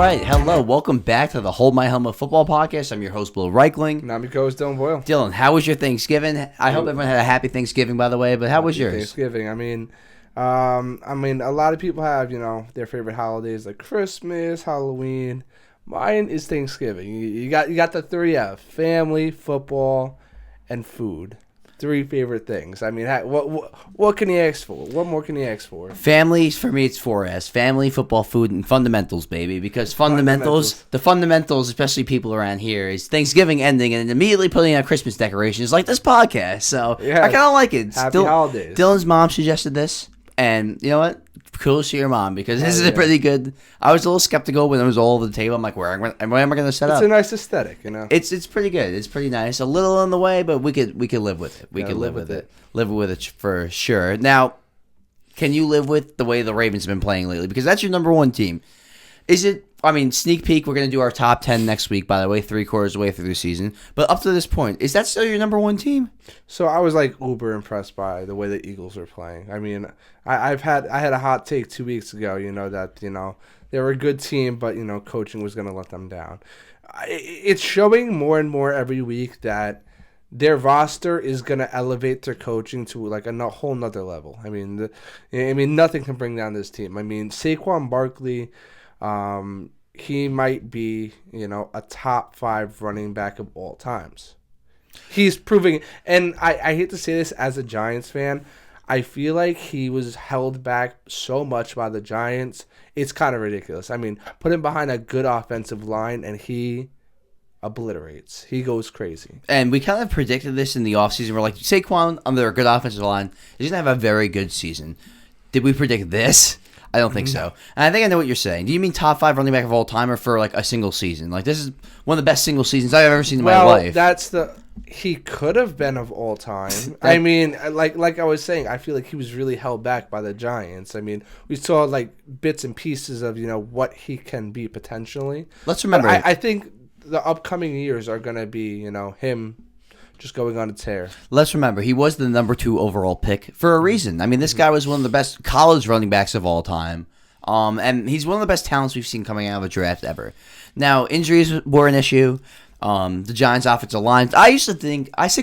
right. Hello. Welcome back to the Hold My Helmet Football Podcast. I'm your host, Will Reichling. And I'm your co-host, Dylan Boyle. Dylan, how was your Thanksgiving? I hope everyone had a happy Thanksgiving, by the way, but how was yours? Thanksgiving. I mean, a lot of people have, their favorite holidays like Christmas, Halloween. Mine is Thanksgiving. You got the three F: family, football, and food. Three favorite things. I mean, what can you ask for? What more can you ask for? Family, for me, it's 4S. Family, football, food, and fundamentals, baby. Because the fundamentals, especially people around here, is Thanksgiving ending and immediately putting out Christmas decorations like this podcast. So yeah, I kind of like it. Happy holidays. Dylan's mom suggested this, and you know what? Kudos to your mom, because this is a pretty good. I was a little skeptical when it was all over the table. I'm like, where am I going to set up? It's a nice aesthetic, It's pretty good. It's pretty nice. A little on the way, but we could live with it. We could live with it. Live with it for sure. Now, can you live with the way the Ravens have been playing lately? Because that's your number one team. Is it? I mean, sneak peek. We're going to do our top 10 next week. By the way, 3/4 of the way through the season. But up to this point, is that still your number one team? So I was like uber impressed by the way the Eagles are playing. I mean, I had a hot take 2 weeks ago. That they were a good team, but coaching was going to let them down. It's showing more and more every week that their roster is going to elevate their coaching to like a whole nother level. I mean, nothing can bring down this team. I mean, Saquon Barkley. He might be, a top 5 running back of all times. He's proving, and I hate to say this as a Giants fan, I feel like he was held back so much by the Giants. It's kind of ridiculous. I mean, put him behind a good offensive line, and he obliterates. He goes crazy. And we kind of predicted this in the offseason. We're like, Saquon, under a good offensive line, is going to have a very good season. Did we predict this? I don't think so. And I think I know what you're saying. Do you mean top 5 running back of all time or for like a single season? Like, this is one of the best single seasons I've ever seen in my life. He could have been of all time. I mean, like I was saying, I feel like he was really held back by the Giants. I mean, we saw like bits and pieces of, what he can be potentially. Let's remember. I think the upcoming years are going to be, him just going on a tear. Let's remember, he was the number 2 overall pick for a reason. I mean, this guy was one of the best college running backs of all time. And he's one of the best talents we've seen coming out of a draft ever. Now, injuries were an issue. The Giants' offensive line. I said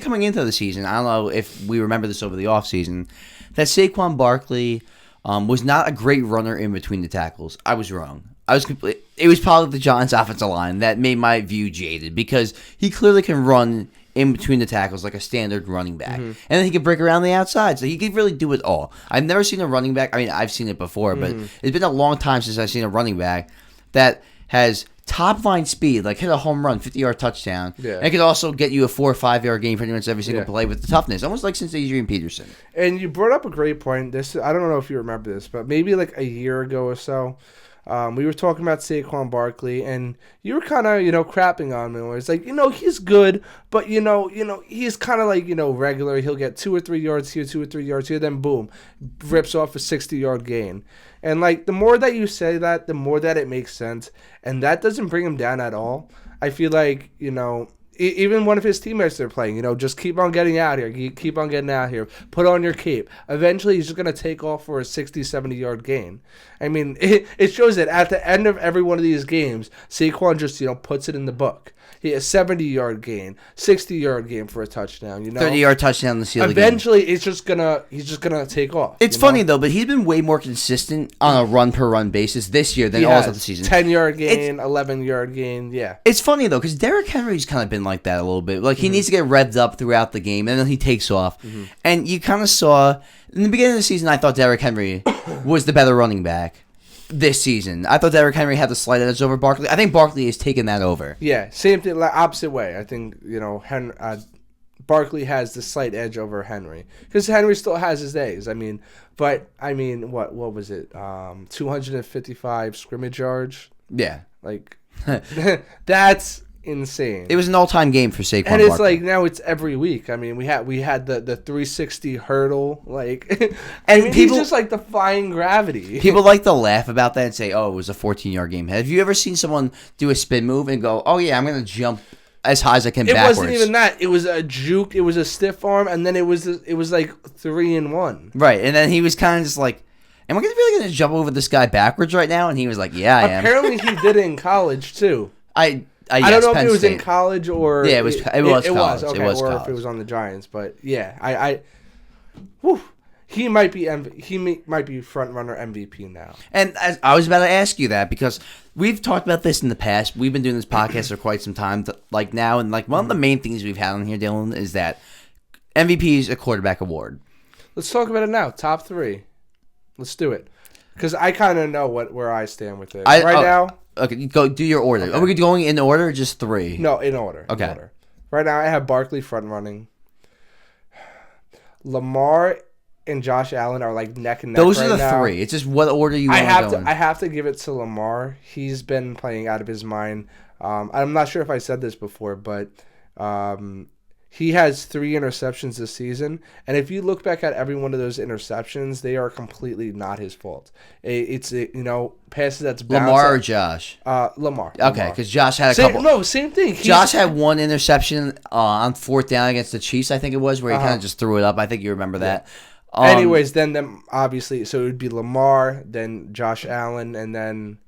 coming into the season, I don't know if we remember this over the offseason, that Saquon Barkley was not a great runner in between the tackles. I was wrong. It was probably the Giants' offensive line that made my view jaded, because he clearly can run in between the tackles like a standard running back. And then he can break around the outside, so he could really do it all. I've never seen a running back, I mean, I've seen it before, but it's been a long time since I've seen a running back that has top-line speed, like hit a home run, 50-yard touchdown, and it could also get you a 4 or 5-yard game pretty much every single play with the toughness, almost like since Adrian Peterson. And you brought up a great point. I don't know if you remember this, but maybe like a year ago or so, we were talking about Saquon Barkley, and you were kind of, crapping on him. Where it's like, he's good, but, he's kind of like, regular. He'll get 2 or 3 yards here, 2 or 3 yards here, then boom, rips off a 60-yard gain. And, like, the more that you say that, the more that it makes sense. And that doesn't bring him down at all. I feel like, even one of his teammates they're playing, just keep on getting out here. Keep on getting out here. Put on your cape. Eventually, he's just going to take off for a 60, 70-yard gain. I mean, it shows that at the end of every one of these games, Saquon just, puts it in the book. He has 70-yard gain, 60-yard gain for a touchdown, 30-yard touchdown to seal the game. Eventually, he's just gonna take off. It's funny, though, but he's been way more consistent on a run-per-run basis this year than all of the season. 10-yard gain, 11-yard gain, yeah. It's funny, though, because Derrick Henry's kind of been like that a little bit. Like, he needs to get revved up throughout the game, and then he takes off. And you kind of saw, in the beginning of the season, I thought Derrick Henry was the better running back. This season, I thought Derrick Henry had the slight edge over Barkley. I think Barkley has taken that over. Yeah, same thing, opposite way. I think Barkley has the slight edge over Henry, because Henry still has his days. What was it? 255 scrimmage yards. Yeah, like that's insane. It was an all-time game for Saquon. And it's Barkley. like now it's every week. I mean, we had the 360 hurdle, like, and he's just like defying gravity. People like to laugh about that and say, "Oh, it was a 14-yard game." Have you ever seen someone do a spin move and go, "Oh yeah, I'm gonna jump as high as I can backwards"? It wasn't even that. It was a juke. It was a stiff arm, and then it was like 3-in-1. Right, and then he was kind of just like. am I really going to jump over this guy backwards right now? And he was like, yeah, I am. Apparently he did it in college, too. I I don't know Penn if it was State. in college or... Yeah, it was college. Okay, It was or college. if it was on the Giants. But, yeah, whew, he might be front runner MVP now. And I was about to ask you that because we've talked about this in the past. We've been doing this podcast for quite some time, now. And, one of the main things we've had on here, Dylan, is that MVP is a quarterback award. Let's talk about it now. Top 3. Let's do it. Because I kind of know where I stand with it. Now... Okay, go do your order. Okay. Are we going in order or just 3? No, in order. Okay. In order. Right now, I have Barkley front running. Lamar and Josh Allen are neck and neck. Those are the now. 3. It's just what order you want to go in. I have to give it to Lamar. He's been playing out of his mind. I'm not sure if I said this before, but he has 3 interceptions this season. And if you look back at every one of those interceptions, they are completely not his fault. It's passes that's bounced. Lamar or Josh? Lamar. Okay, because Josh had a couple. No, same thing. Josh had 1 interception on 4th down against the Chiefs, I think it was, where he kind of just threw it up. I think you remember that. Anyways, then obviously, so it would be Lamar, then Josh Allen, and then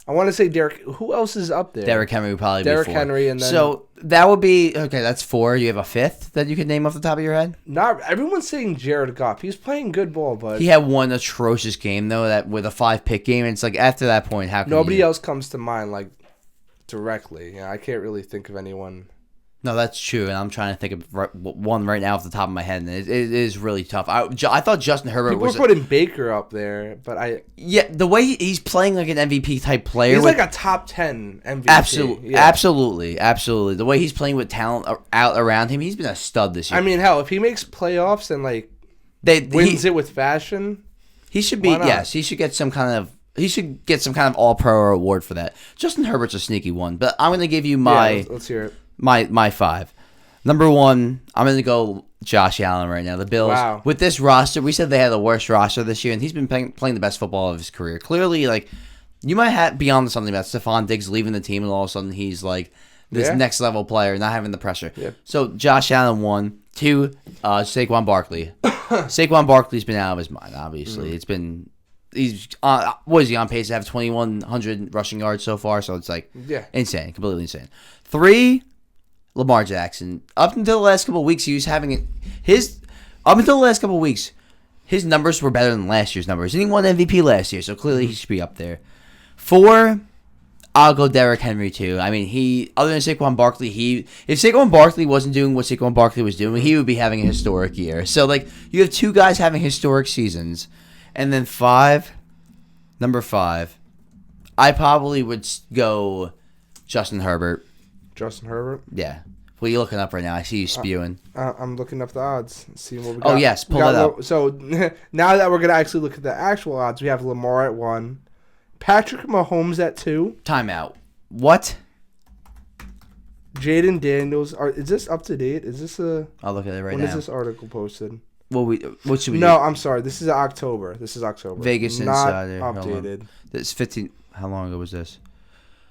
I want to say Derrick. Who else is up there? Derrick Henry would probably be 4. Derrick Henry, and then so that would be okay. That's 4. You have a 5th that you could name off the top of your head. Not everyone's saying Jared Goff. He's playing good ball, but he had 1 atrocious game though, that with a 5-pick game. And it's after that point, how can nobody else comes to mind directly? I can't really think of anyone. No, that's true, and I'm trying to think of one right now off the top of my head, and it is really tough. I thought Justin Herbert People was... were putting Baker up there, but the way he's playing like an MVP-type player... He's like a top 10 MVP. Absolutely. The way he's playing with talent out around him, he's been a stud this year. I mean, hell, if he makes playoffs and, wins it with fashion... He should be... Yes, he should get some kind of... He should get some kind of all-pro award for that. Justin Herbert's a sneaky one, but I'm going to give you my... Yeah, let's hear it. My 5. Number 1, I'm going to go Josh Allen right now. The Bills, with this roster, we said they had the worst roster this year, and he's been playing the best football of his career. Clearly, you might be on to something about Stephon Diggs leaving the team, and all of a sudden he's this next level player, not having the pressure. Yeah. So Josh Allen 1, 2, Saquon Barkley. Saquon Barkley's been out of his mind. Obviously, it's been. He's what is he on pace to have 2,100 rushing yards so far? So it's insane, completely insane. 3. Lamar Jackson. Up until the last couple of weeks, he was having his numbers were better than last year's numbers. And he won MVP last year, so clearly he should be up there. 4, I'll go Derrick Henry too. I mean, other than Saquon Barkley, if Saquon Barkley wasn't doing what Saquon Barkley was doing, he would be having a historic year. So you have 2 guys having historic seasons, and then number 5, I probably would go Justin Herbert. Justin Herbert? Yeah. What are you looking up right now? I see you spewing. I'm looking up the odds. See what we got. Oh, yes. Pull it up. So, now that we're going to actually look at the actual odds, we have Lamar at 1. Patrick Mahomes at 2. Timeout. What? Jaden Daniels. Is this up to date? Is this a... I'll look at it right now. When is this article posted? What should we do? No, I'm sorry. This is October. Vegas Insider. Not updated. This 15... How long ago was this?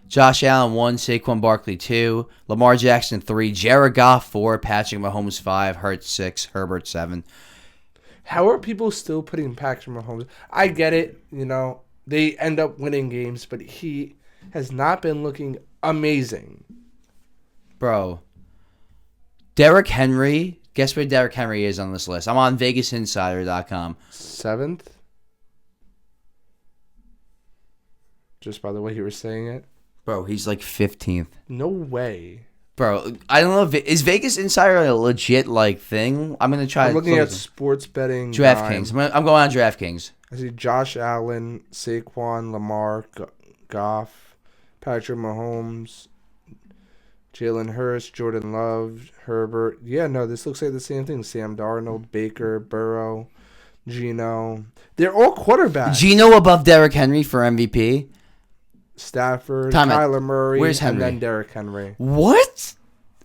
Josh Allen 1, Saquon Barkley 2, Lamar Jackson 3, Jared Goff 4, Patrick Mahomes 5, Hurts 6, Herbert 7. How are people still putting Patrick Mahomes? I get it, they end up winning games, but he has not been looking amazing. Bro, Derrick Henry, guess where Derrick Henry is on this list? I'm on VegasInsider.com. 7th? Just by the way you were saying it? Bro, he's 15th. No way. Bro, I don't know. Is Vegas Insider a legit thing? I'm going to try. I'm looking at sports betting. DraftKings. I'm going on DraftKings. I see Josh Allen, Saquon, Lamar, Goff, Patrick Mahomes, Jalen Hurts, Jordan Love, Herbert. Yeah, no, this looks like the same thing. Sam Darnold, Baker, Burrow, Geno. They're all quarterbacks. Geno above Derrick Henry for MVP? Stafford, Kyler Murray, Where's Henry? And then Derrick Henry. What?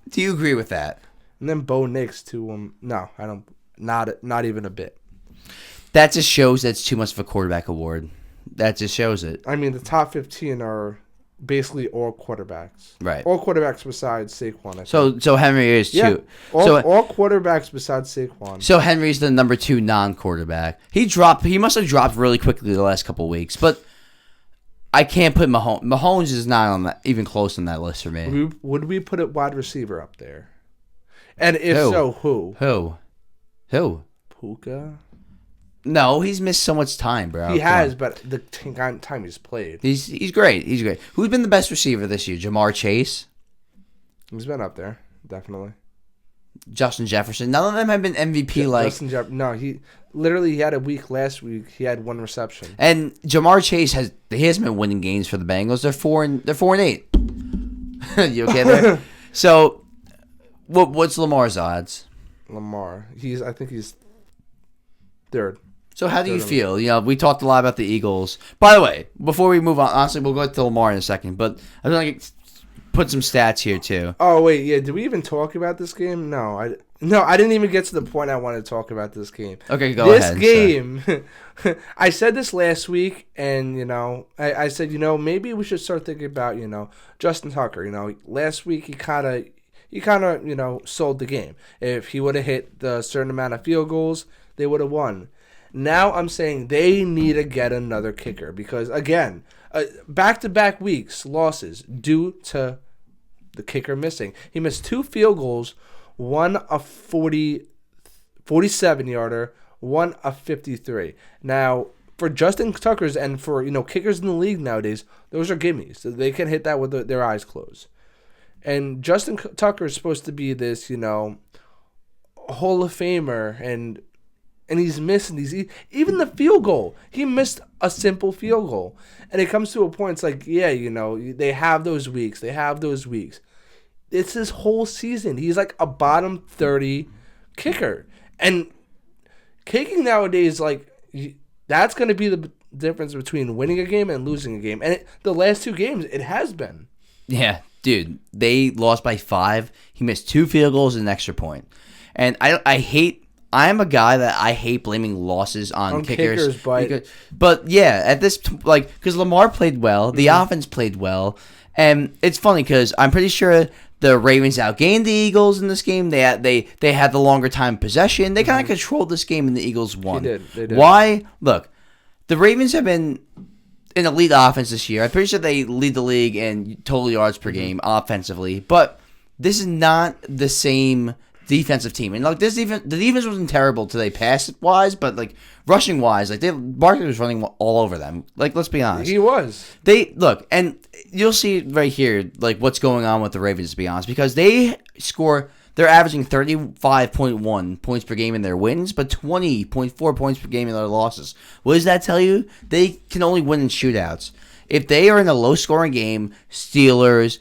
Do you agree with that? And then Bo Nix to him. No, I don't. Not even a bit. That just shows that's too much of a quarterback award. That just shows it. I mean, the top 15 are basically all quarterbacks. Right. All quarterbacks besides Saquon. I think. So Henry is Yeah. two. So All quarterbacks besides Saquon. So Henry's the number 2 non-quarterback. He must have dropped really quickly the last couple of weeks, but I can't put Mahomes. Mahomes is not on that, even close on that list for me. Would we put a wide receiver up there? And if Who? so, who? Who? Puka? No, he's missed so much time, bro. He Come has, on. but the time he's played. He's great. He's great. Who's been the best receiver this year? Jamar Chase? He's been up there, definitely. Justin Jefferson? None of them have been MVP like. No, he had a week last week. He had 1 reception. And Jamar Chase hasn't been winning games for the Bengals. They're 4-8. You okay there? So, what's Lamar's odds? Lamar, I think he's third. So how do you feel? You know, we talked a lot about the Eagles. By the way, before we move on, honestly, we'll go to Lamar in a second, but I'm going to put some stats here too. Oh wait, yeah. Did we even talk about this game? No, I didn't even get to the point I wanted to talk about this game. Okay, go ahead. This game, I said this last week, and I said maybe we should start thinking about Justin Tucker. Last week he kind of sold the game. If he would have hit the certain amount of field goals, they would have won. Now I'm saying they need to get another kicker because, again, back-to-back weeks losses due to the kicker missing. He missed 2 field goals, one a 47-yarder, one a 53. Now, for Justin Tucker's and for kickers in the league nowadays, those are gimmies. So they can hit that with their eyes closed. And Justin Tucker is supposed to be this, Hall of Famer, and he's missing these. Even the field goal, he missed a simple field goal. And it comes to a point, it's like, yeah, they have those weeks. It's his whole season. He's like a bottom 30 kicker. And kicking nowadays, that's going to be the difference between winning a game and losing a game. And the last 2 games, it has been. Yeah, dude, they lost by 5. He missed 2 field goals and an extra point. And I'm a guy that I hate blaming losses on kickers. But yeah, at this because Lamar played well, the offense played well, and it's funny because I'm pretty sure the Ravens outgained the Eagles in this game. They had the longer time possession. They kind of controlled this game, and the Eagles won. They did. Why? Look, the Ravens have been an elite offense this year. I'm pretty sure they lead the league in total yards per game offensively, but this is not the same defensive team. And the defense wasn't terrible today pass wise, but rushing wise, Barkley was running all over them. Let's be honest. He was. They look, and you'll see right here what's going on with the Ravens, to be honest, because they're averaging 35.1 points per game in their wins, but 20.4 points per game in their losses. What does that tell you? They can only win in shootouts. If they are in a low scoring game, Steelers,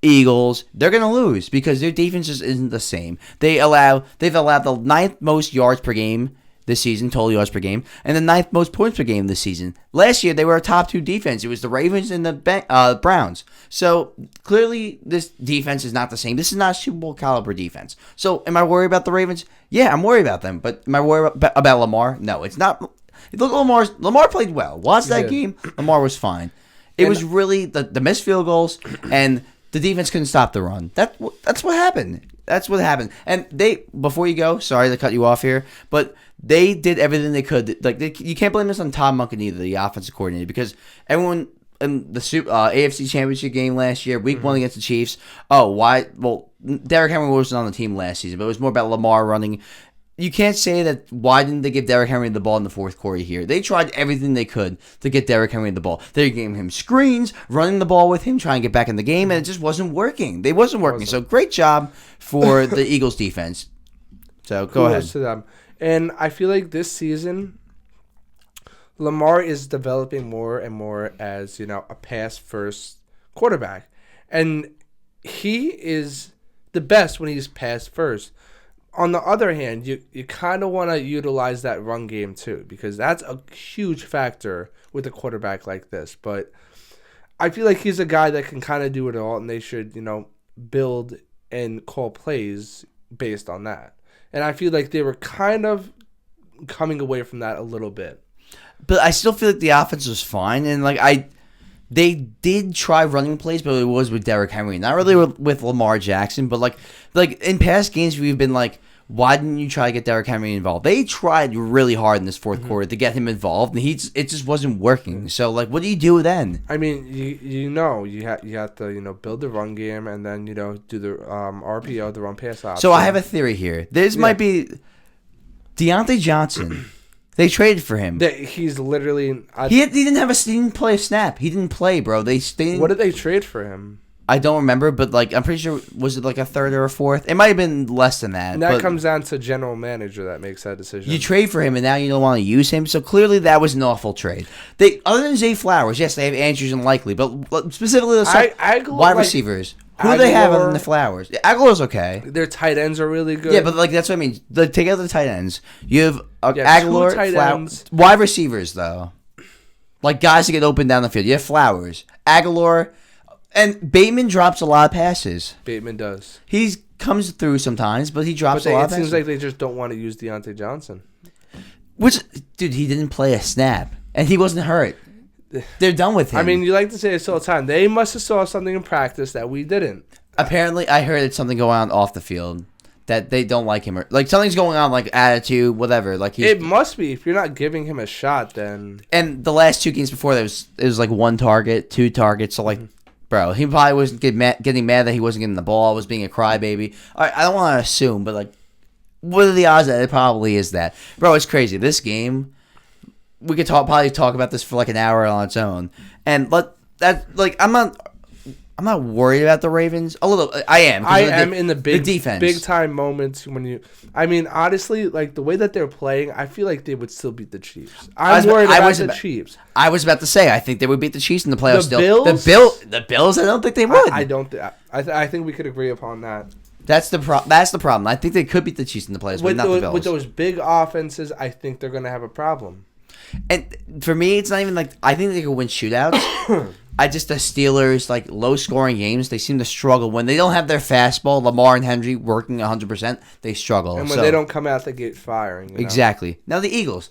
Eagles, they're going to lose because their defense just isn't the same. They've allowed the 9th most yards per game this season, total yards per game, and the 9th most points per game this season. Last year, they were a top 2 defense. It was the Ravens and the Browns. So, clearly, this defense is not the same. This is not a Super Bowl caliber defense. So, am I worried about the Ravens? Yeah, I'm worried about them. But am I worried about Lamar? No, it's not. Look, Lamar played well. Watch that game. Lamar was fine. It was really the missed field goals and the defense couldn't stop the run. That's what happened. That's what happened. And before you go, sorry to cut you off here, but they did everything they could. You can't blame this on Tom Munkin either, the offensive coordinator, because everyone in the AFC Championship game last year, Week 1 against the Chiefs. Oh, why? Well, Derrick Henry wasn't on the team last season, but it was more about Lamar running. You can't say that why didn't they give Derrick Henry the ball in the 4th quarter here? They tried everything they could to get Derrick Henry the ball. They gave him screens, running the ball with him, trying to get back in the game, and it just wasn't working. They wasn't working. So great job for the Eagles defense. So go ahead. To them. And I feel like this season, Lamar is developing more and more as, a pass-first quarterback. And he is the best when he's pass-first. On the other hand, you kind of want to utilize that run game too, because that's a huge factor with a quarterback like this. But I feel like he's a guy that can kind of do it all, and they should, build and call plays based on that. And I feel like they were kind of coming away from that a little bit. But I still feel like the offense was fine, and they did try running plays, but it was with Derrick Henry, not really with Lamar Jackson. But like in past games, we've been like, why didn't you try to get Derrick Henry involved? They tried really hard in this fourth quarter to get him involved, and it just wasn't working. So like, what do you do then? I mean, you have to build the run game and then do the RPO, the run pass option. So I have a theory here. This might be Deontay Johnson. They traded for him. He's literally. He didn't play a snap. He didn't play, bro. What did they trade for him? I don't remember, but like I'm pretty sure, was it like a third or a fourth? It might have been less than that. And that comes down to general manager that makes that decision. You trade for him, and now you don't want to use him. So clearly, that was an awful trade. Other than Zay Flowers, yes, they have Andrews and Likely, but specifically the wide receivers. Who do they have other than the Flowers? Aguilar's okay. Their tight ends are really good. Yeah, but like that's what I mean. Take out the tight ends. You have Aguilar, Flowers, wide receivers though, like guys to get open down the field. You have Flowers, Aguilar. And Bateman drops a lot of passes. Bateman does. He comes through sometimes, but he drops a lot of passes. It seems like they just don't want to use Deontay Johnson. Dude, he didn't play a snap, and he wasn't hurt. They're done with him. I mean, you like to say this all the time. They must have saw something in practice that we didn't. Apparently, I heard it's something going on off the field that they don't like him. Like something's going on, like attitude, whatever. Like it must be. If you're not giving him a shot, then. And the last two games before that it was like 1 target, 2 targets. So like. Bro, he probably wasn't getting mad that he wasn't getting the ball, was being a crybaby. I don't want to assume, but like, what are the odds that it probably is that? Bro, it's crazy. This game, we could probably talk about this for like an hour on its own. And I'm not worried about the Ravens. A little, I am. I am in the defense, big time moments when you. I mean, honestly, like the way that they're playing, I feel like they would still beat the Chiefs. I'm worried about the Chiefs. I was about to say, I think they would beat the Chiefs in the playoffs. The Bills. I don't think they would. I don't. I think we could agree upon that. That's the problem. I think they could beat the Chiefs in the playoffs, but not the Bills. With those big offenses, I think they're going to have a problem. And for me, it's not even like I think they could win shootouts. The Steelers, like low scoring games, they seem to struggle when they don't have their fastball. Lamar and Henry working 100%, they struggle. And when they don't come out the gate firing, exactly. Now the Eagles,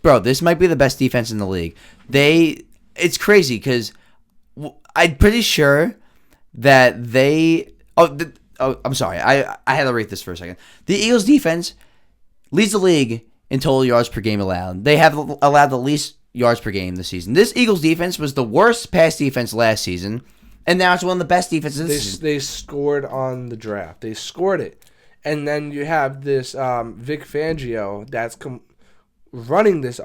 bro, this might be the best defense in the league. It's crazy because I'm pretty sure that they. I'm sorry, I had to rate this for a second. The Eagles defense leads the league in total yards per game allowed. They have allowed the least yards per game this season. This Eagles defense was the worst pass defense last season, and now it's one of the best defenses this season. They scored on the draft. They scored it. And then you have this Vic Fangio that's running this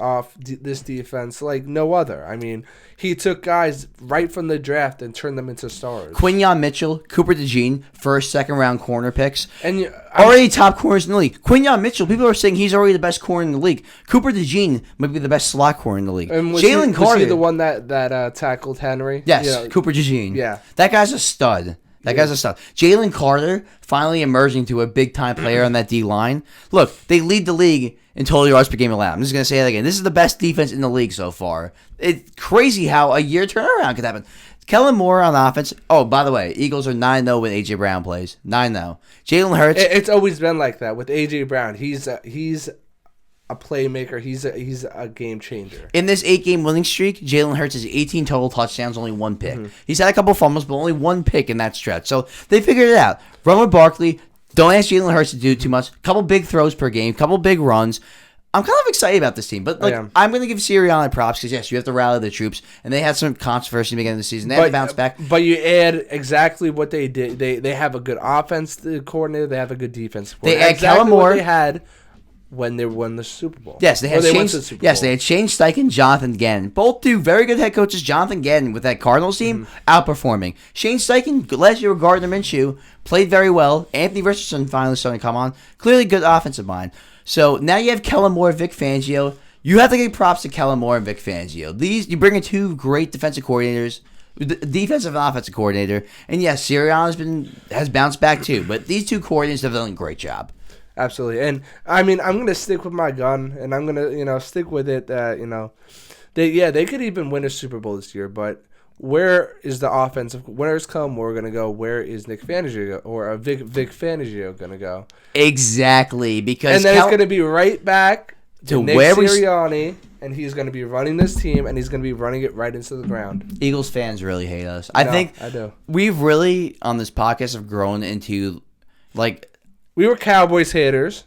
defense like no other. I mean, he took guys right from the draft and turned them into stars. Quinyon Mitchell, Cooper DeJean, first, second round corner picks. And already top corners in the league. Quinyon Mitchell, people are saying he's already the best corner in the league. Cooper DeJean might be the best slot corner in the league. Jalen Carter, was he the one that tackled Henry? Yes, Cooper DeJean. Yeah. That guy's a stud. Guy's a stud. Jalen Carter finally emerging to a big-time player on that D-line. Look, they lead the league in total yards per game allowed. I'm just going to say that again. This is the best defense in the league so far. It's crazy how a year turnaround could happen. Kellen Moore on offense. Oh, by the way, Eagles are 9-0 when A.J. Brown plays. 9-0. Jalen Hurts. It's always been like that with A.J. Brown. He's a playmaker. He's a game changer. In this 8-game winning streak, Jalen Hurts has 18 total touchdowns, only 1 pick. Mm-hmm. He's had a couple fumbles, but only 1 pick in that stretch. So they figured it out. Run with Barkley. Don't ask Jalen Hurts to do too much. Couple big throws per game. Couple big runs. I'm kind of excited about this team, but I'm going to give Sirianni props because yes, you have to rally the troops, and they had some controversy in the beginning of the season. They had to bounce back. But you add exactly what they did. They have a good offense coordinator. They have a good defense coordinator. They add Kellen Moore. What they had when they won the Super Bowl. Yes, they had they had Shane Steichen, Jonathan Gannon. Both two very good head coaches. Jonathan Gannon with that Cardinals team outperforming. Shane Steichen last year with Gardner Minshew played very well. Anthony Richardson finally starting to come on. Clearly good offensive mind. So now you have Kellen Moore, Vic Fangio. You have to give props to Kellen Moore and Vic Fangio. You bring in 2 great defensive coordinators, defensive and offensive coordinator, and yes, Sirianni has bounced back too. But these 2 coordinators have done a great job. Absolutely, and I mean I'm gonna stick with my gun, and I'm gonna stick with it. They could even win a Super Bowl this year, but where is the offensive? Where's Kellen Moore gonna go? Where is Nick Fangio or Vic Fangio gonna go? Exactly, because and then it's gonna be right back to Nick Sirianni and he's going to be running this team, and he's going to be running it right into the ground. Eagles fans really hate us. I do. We've really, on this podcast, have grown into, like... We were Cowboys haters,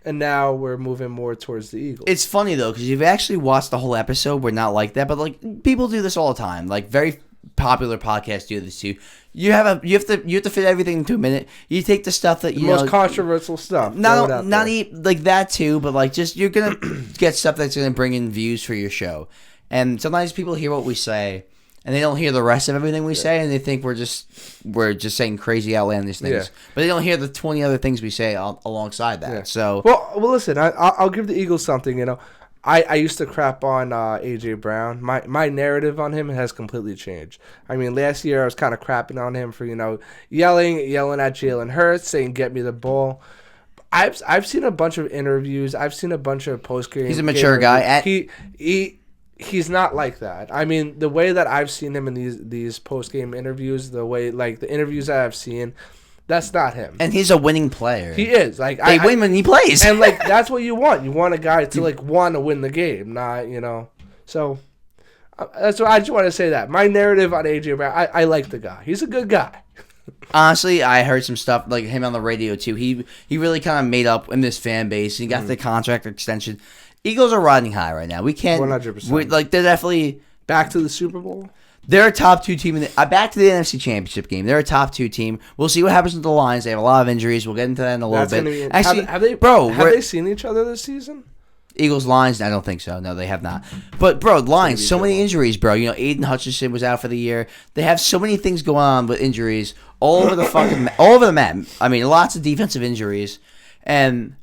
and now we're moving more towards the Eagles. It's funny, though, because you've actually watched the whole episode. We're not like that, but, like, people do this all the time. Like, very popular podcasts do this, too. You have to fit everything into a minute. You take the stuff that the most controversial stuff. Not like that too, but like just you're gonna get stuff that's gonna bring in views for your show. And sometimes people hear what we say, and they don't hear the rest of everything we say, and they think we're just saying crazy outlandish things. Yeah. But they don't hear the 20 other things we say alongside that. Yeah. So well, listen, I'll give the Eagles something. You know, I used to crap on AJ Brown. My narrative on him has completely changed. I mean, last year I was kind of crapping on him for, you know, yelling at Jalen Hurts, saying get me the ball. I've seen a bunch of interviews. I've seen a bunch of post game. He's a mature guy. He's not like that. I mean, the way that I've seen him in these post game interviews, the way like the interviews that I've seen. That's not him. And he's a winning player. He is. Like they win when he plays. And like that's what you want. You want a guy to like want to win the game, not, you know. So that's what I just want to say that. My narrative on AJ Brown, I like the guy. He's a good guy. Honestly, I heard some stuff like him on the radio too. He really kind of made up in this fan base. He got the contract extension. Eagles are riding high right now. We can't 100%. Like they're definitely back to the Super Bowl. They're a top 2 team. Back to the NFC Championship game. They're a top 2 team. We'll see what happens with the Lions. They have a lot of injuries. We'll get into that in a little bit. Actually, have they seen each other this season? Eagles, Lions? I don't think so. No, they have not. But, bro, Lions, so many injuries, bro. You know, Aiden Hutchinson was out for the year. They have so many things going on with injuries all over the map. I mean, lots of defensive injuries. And...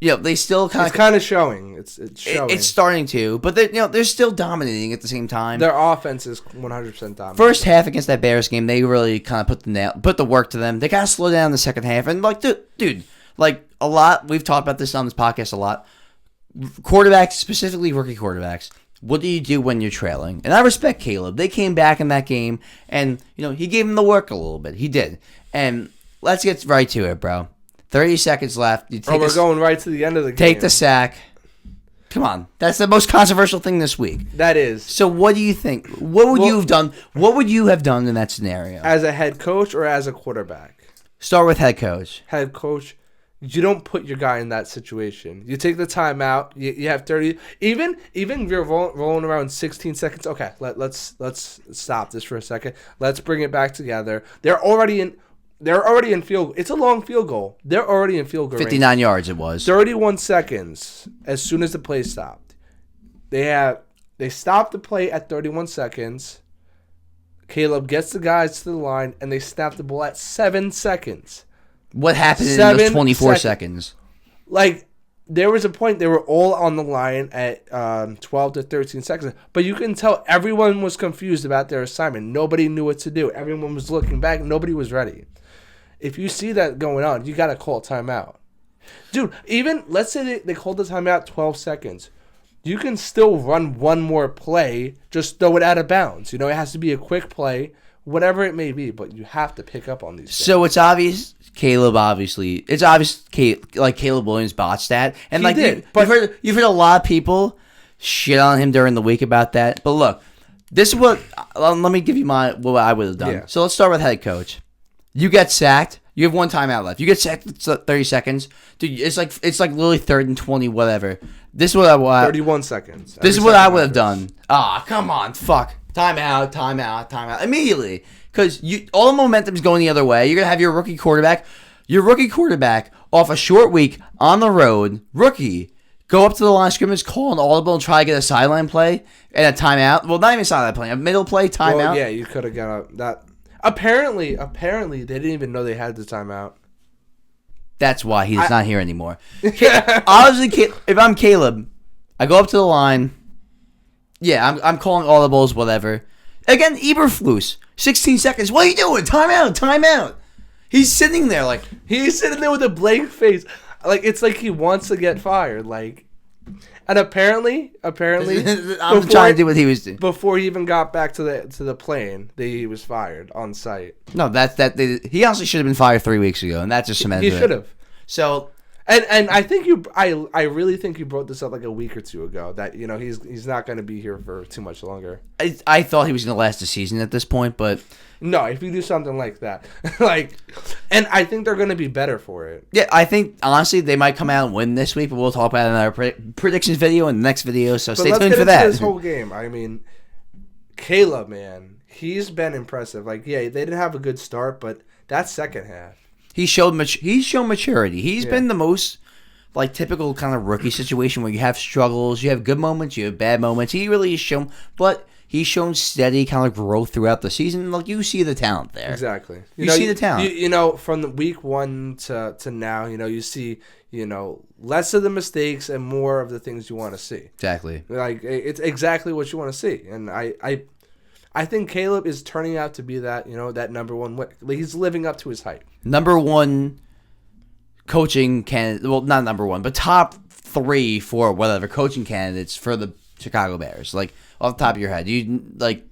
you know, they still kind of... It's kind of showing. It's showing. It's starting to. But, they're still dominating at the same time. Their offense is 100% dominant. First half against that Bears game, they really kind of put the work to them. They kind of slowed down in the second half. And, like, dude, like, a lot... We've talked about this on this podcast a lot. Quarterbacks, specifically rookie quarterbacks, what do you do when you're trailing? And I respect Caleb. They came back in that game, and, you know, he gave them the work a little bit. He did. And let's get right to it, bro. 30 seconds left. We're going right to the end of the game. Take the sack. Come on. That's the most controversial thing this week. That is. So what do you think? What would you have done? What would you have done in that scenario? As a head coach or as a quarterback? Start with head coach. Head coach. You don't put your guy in that situation. You take the timeout. You have 30. Even if you're rolling around 16 seconds. Okay, let's stop this for a second. Let's bring it back together. They're already in field. It's a long field goal. They're already in field goal 59 range. Yards it was. 31 seconds as soon as the play stopped. They stopped the play at 31 seconds. Caleb gets the guys to the line, and they snap the ball at 7 seconds. What happened in those 24 seconds? Like, there was a point they were all on the line at 12 to 13 seconds. But you can tell everyone was confused about their assignment. Nobody knew what to do. Everyone was looking back. Nobody was ready. If you see that going on, you got to call timeout. Dude, even, let's say they called the timeout 12 seconds. You can still run one more play. Just throw it out of bounds. You know, it has to be a quick play. Whatever it may be, but you have to pick up on these things. So it's obvious, Caleb. Obviously, it's obvious. Like Caleb Williams botched that, and he like did, you've heard a lot of people shit on him during the week about that. But look, this is what. Let me give you what I would have done. Yeah. So let's start with head coach. You get sacked. You have one timeout left. You get sacked. It's 30 seconds, dude. It's like literally 3rd and 20, whatever. This is what 31 seconds. This is what I would have done. Come on, fuck. Timeout. Immediately. Because all the momentum's going the other way. You're going to have your rookie quarterback off a short week on the road, rookie, go up to the line of scrimmage, call an audible, and try to get a sideline play and a timeout. Well, not even sideline play, a middle play, timeout. Well, yeah, you could have got that. Apparently, they didn't even know they had the timeout. That's why he's not here anymore. Obviously, if I'm Caleb, I go up to the line. Yeah, I'm calling audibles, whatever. Again, Eberflus, 16 seconds. What are you doing? Timeout. He's sitting there with a blank face. Like, it's like he wants to get fired. Like, and apparently, I'm trying to do what he was doing. Before he even got back to the plane, he was fired on site. No, he honestly should have been fired 3 weeks ago, and that just cemented it. He should have. So, And I think I really think you brought this up like a week or two ago that he's not going to be here for too much longer. I thought he was going to last the season at this point, but no, if you do something like that, and I think they're going to be better for it. Yeah, I think honestly they might come out and win this week, but we'll talk about it in our predictions video in the next video. So stay tuned for that. This whole game, I mean, Caleb, man, he's been impressive. Like, yeah, they didn't have a good start, but that second half. He's shown maturity. He's been the most typical kind of rookie situation where you have struggles, you have good moments, you have bad moments. He really has shown, but he's shown steady kind of growth throughout the season. Like, you see the talent there. Exactly. You see the talent. From the week 1 to now, you see, less of the mistakes and more of the things you want to see. Exactly. Like, it's exactly what you want to see. And I think Caleb is turning out to be that, that number one. He's living up to his hype. Number one coaching candidate. Well, not number one, but top 3, 4, whatever coaching candidates for the Chicago Bears. Like, off the top of your head, you like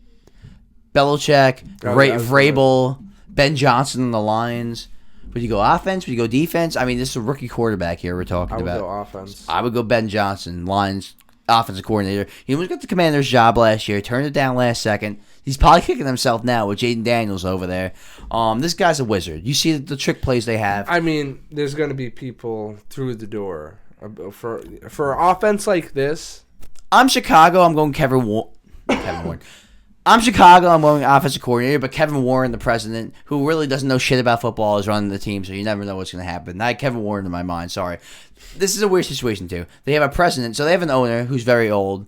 Belichick, Vrabel, Ben Johnson on the Lions. Would you go offense? Would you go defense? I mean, this is a rookie quarterback here we're talking about. I would go offense. I would go Ben Johnson, Lions offensive coordinator. He almost got the Commander's job last year, turned it down last second. He's probably kicking himself now with Jaden Daniels over there. This guy's a wizard. You see the trick plays they have. I mean, there's going to be people through the door. For offense like this. I'm Chicago. I'm going Kevin Warren. I'm Chicago. I'm going offensive coordinator, but Kevin Warren, the president, who really doesn't know shit about football, is running the team, so you never know what's going to happen. Not Kevin Warren in my mind. Sorry. This is a weird situation, too. They have a president, so they have an owner who's very old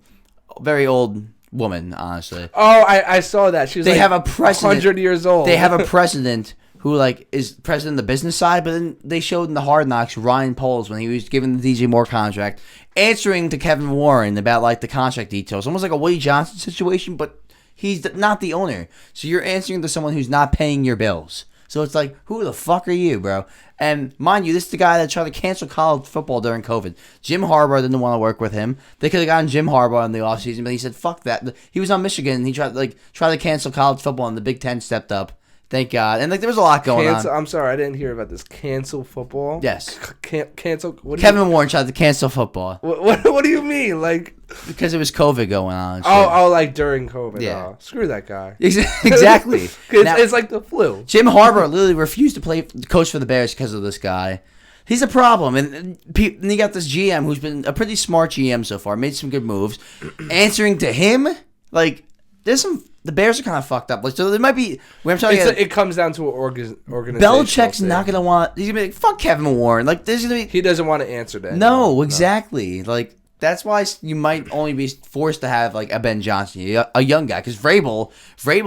woman, honestly. Oh, I saw that. They have a president 100 years old. They have a president who is president of the business side, but then they showed in the Hard Knocks Ryan Poles when he was giving the DJ Moore contract, answering to Kevin Warren about the contract details, almost like a Woody Johnson situation, but he's not the owner. So you're answering to someone who's not paying your bills. So it's like, who the fuck are you, bro? And mind you, this is the guy that tried to cancel college football during COVID. Jim Harbaugh didn't want to work with him. They could have gotten Jim Harbaugh in the offseason, but he said, fuck that. He was on Michigan, and he tried to cancel college football, and the Big Ten stepped up. Thank God. And there was a lot going on. I'm sorry, I didn't hear about this. Cancel football? Yes. Cancel? Kevin Warren tried to cancel football. What do you mean? Because it was COVID going on. During COVID. Yeah. Oh, screw that guy. Exactly. It's like the flu. Jim Harbaugh literally refused to coach for the Bears because of this guy. He's a problem. And you got this GM who's been a pretty smart GM so far, made some good moves. Answering to him, the Bears are kind of fucked up. So there might be. It comes down to an organization. Belichick's not gonna want. He's gonna be like, fuck Kevin Warren. There's gonna be. He doesn't want to answer that. No, exactly. That's why you might only be forced to have a Ben Johnson, a young guy, because Vrabel. Who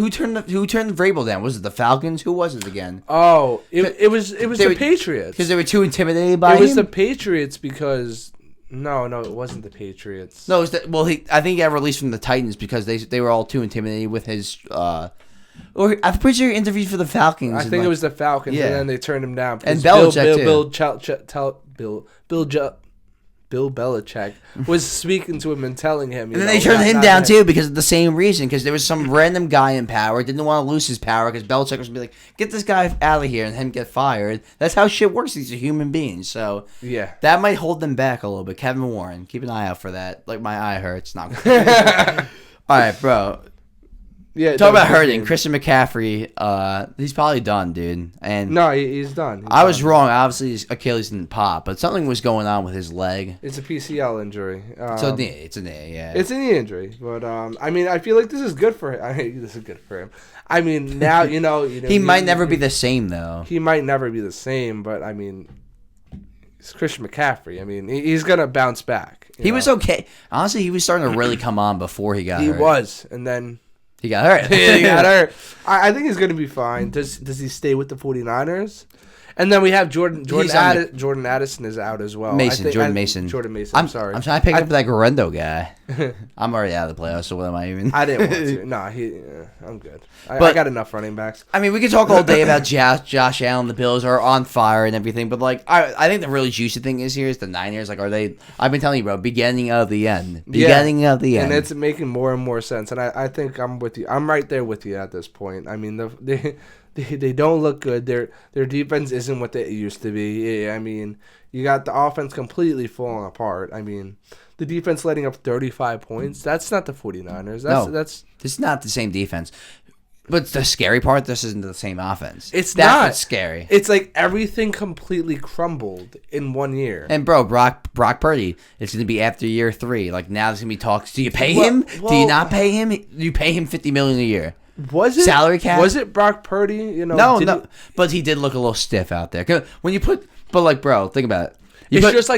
turned Vrabel down? Was it the Falcons? Who was it again? Oh, it was the Patriots because they were too intimidated by him. It was the Patriots because. No, it wasn't the Patriots. No, I think he got released from the Titans because they were all too intimidated with his. Or I'm pretty sure he interviewed for the Falcons. I think it was the Falcons, and then they turned him down. And Belichick too. Bill Belichick was speaking to him and telling him. And then they turned him down too because of the same reason. Because there was some random guy in power, didn't want to lose his power because Belichick was going to be like, get this guy out of here and him get fired. That's how shit works. These are human beings. So yeah, that might hold them back a little bit. Kevin Warren, keep an eye out for that. My eye hurts. Not all right, bro. Yeah, talk about hurting. Christian McCaffrey, he's probably done, dude. And no, he's done. I was wrong. Obviously, his Achilles didn't pop, but something was going on with his leg. It's a PCL injury. It's a knee, yeah. It's a knee injury, but I feel like this is good for him. This is good for him. I mean, now he might never be the same though. He might never be the same, but it's Christian McCaffrey. He's gonna bounce back. He was okay. Honestly, he was starting to really come on before he got hurt. He was, and then. He got hurt. He got hurt. I think he's going to be fine. Does he stay with the 49ers? And then we have Jordan Addison is out as well. Jordan Mason. I'm sorry. I'm trying to pick up that Garendo guy. I'm already out of the playoffs, so what am I even? I didn't want to. No, I'm good. I got enough running backs. We could talk all day about Josh Allen. The Bills are on fire and everything, but I think the really juicy thing is the Niners. Are they? I've been telling you, bro. Beginning of the end. Beginning of the end. And it's making more and more sense. And I think I'm with you. I'm right there with you at this point. They don't look good. Their defense isn't what they used to be. I mean, you got the offense completely falling apart. I mean, the defense letting up 35 points. That's not the 49ers. That's It's not the same defense. But the scary part, this isn't the same offense. That's what's scary. It's like everything completely crumbled in 1 year. And bro, Brock Purdy, it's going to be after year 3. Like now, there's going to be talks. Do you pay him? Do you not pay him? You pay him $50 million a year. Was it salary cap? Was it Brock Purdy? You know, no. But he did look a little stiff out there. 'Cause when you put, but like, bro, think about it. It's just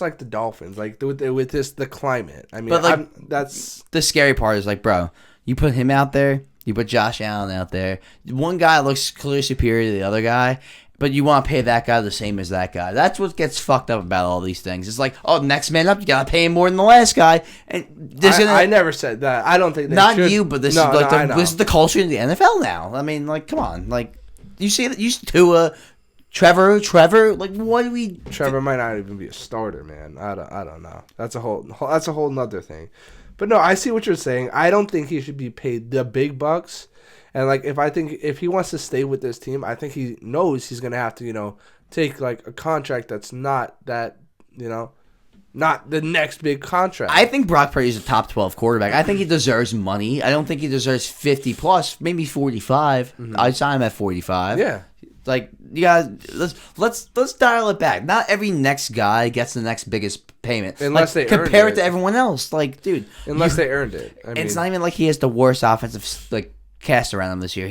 like the Dolphins, like with the climate. I mean, but like, that's the scary part is like, bro, you put him out there, you put Josh Allen out there. One guy looks clearly superior to the other guy, but you want to pay that guy the same as that guy. That's what gets fucked up about all these things. It's like, oh, next man up, you gotta pay him more than the last guy. And I never said that. I don't think they not should. you, but this is the culture in the NFL now. I mean, like, come on, like you see that used to Trevor, like what do we? Trevor might not even be a starter, man. I don't know. That's a whole nother thing. But no, I see what you're saying. I don't think he should be paid the big bucks. And like if he wants to stay with this team, I think he knows he's gonna have to, take like a contract that's not that, not the next big contract. I think Brock Purdy is a top 12 quarterback. I think he deserves money. I don't think he deserves 50 plus, maybe 45. Mm-hmm. I'd sign him at 45. Yeah. Like, you guys, let's dial it back. Not every next guy gets the next biggest payment. Unless they compare it to everyone else. Like, dude. Unless they earned it. I mean, it's not even like he has the worst offensive cast around him this year.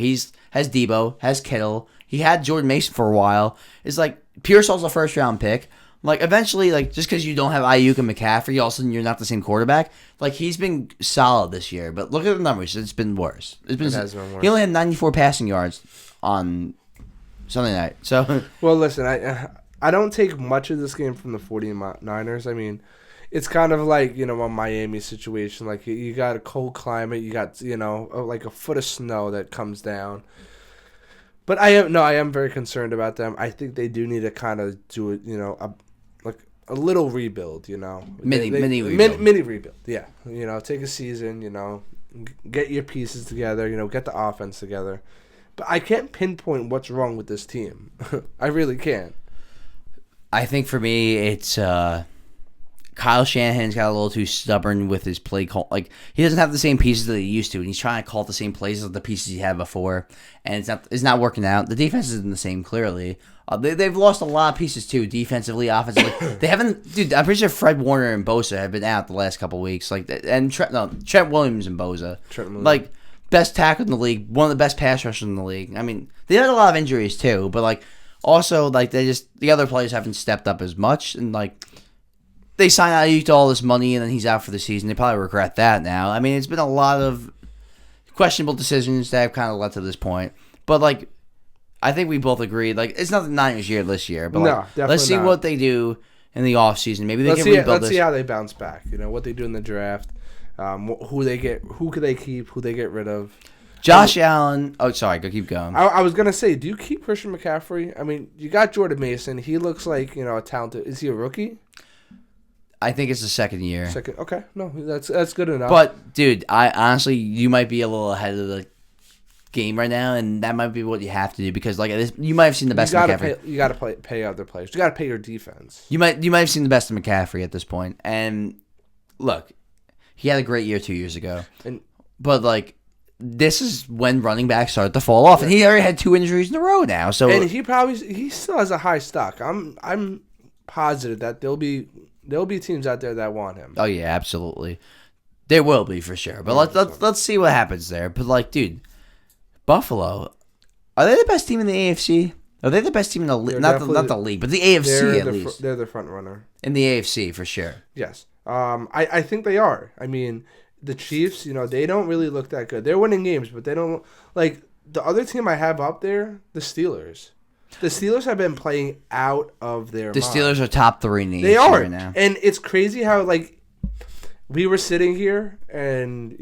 Has Debo, has Kittle. He had Jordan Mason for a while. It's like Pearsall's a first round pick. Like, eventually, like, just because you don't have Ayuk and McCaffrey, all of a sudden you're not the same quarterback. Like, he's been solid this year, but look at the numbers. It's been worse. It has been worse. He only had 94 passing yards on Sunday night. So, well, listen, I don't take much of this game from the 49ers. I mean, it's kind of like, a Miami situation. Like, you got a cold climate. You got, like a foot of snow that comes down. But I am very concerned about them. I think they do need to kind of do it, a little rebuild, Mini rebuild, yeah. Take a season, get your pieces together, get the offense together. But I can't pinpoint what's wrong with this team. I really can't. I think for me, it's Kyle Shanahan's got a little too stubborn with his play call. Like, he doesn't have the same pieces that he used to, and he's trying to call the same plays as the pieces he had before, and it's not working out. The defense isn't the same, clearly. They've lost a lot of pieces, too, defensively, offensively. They haven't... Dude, I'm pretty sure Fred Warner and Bosa have been out the last couple of weeks. And Trent Williams and Bosa. Like, best tackle in the league, one of the best pass rushers in the league. I mean, they had a lot of injuries, too, but, also, the other players haven't stepped up as much, and, they sign Ayuk to all this money, and then he's out for the season. They probably regret that now. I mean, it's been a lot of questionable decisions that have kind of led to this point. But, I think we both agreed. It's not the Niners' year this year. But, let's see what they do in the offseason. Maybe they can rebuild this. Let's see how they bounce back. What they do in the draft, who they get, who could they keep, who they get rid of. Josh Allen. Oh, sorry. Go keep going. I was going to say, do you keep Christian McCaffrey? I mean, you got Jordan Mason. He looks like, a talented. Is he a rookie? I think it's the second year. Okay. No, that's good enough. But, dude, honestly, you might be a little ahead of the game right now, and that might be what you have to do because, you might have seen the best of McCaffrey. You got to pay other players. You got to pay your defense. You might have seen the best of McCaffrey at this point. And, look, he had a great year 2 years ago. But, this is when running backs start to fall off, and he already had 2 injuries in a row now. So, and he still has a high stock. I'm positive that there'll be teams out there that want him. Oh yeah, absolutely, there will be for sure. But let's see what happens there. But dude, Buffalo, are they the best team in the AFC? Are they the best team in the league? Not the league, but the AFC at least. They're the front runner in the AFC for sure. Yes, I think they are. I mean, the Chiefs, they don't really look that good. They're winning games, but they don't the other team I have up there, the Steelers. The Steelers have been playing out of their mind. The Steelers are top 3 in the They AFC are right now. And it's crazy how we were sitting here and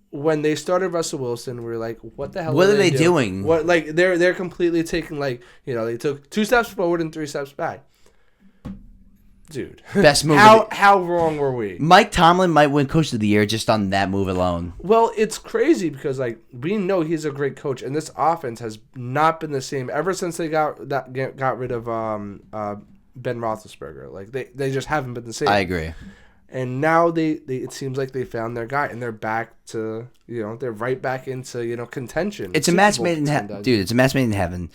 when they started Russell Wilson, we were like, what the hell? What are they doing? What they're completely taking they took 2 steps forward and 3 steps back. Dude, Best move. How wrong were we? Mike Tomlin might win Coach of the Year just on that move alone. Well, it's crazy because like we know he's a great coach, and this offense has not been the same ever since they got rid of Ben Roethlisberger. Like they just haven't been the same. I agree. And now they it seems like they found their guy, and they're back to they're right back into contention. It's a match made in heaven, dude. It's a match made in heaven.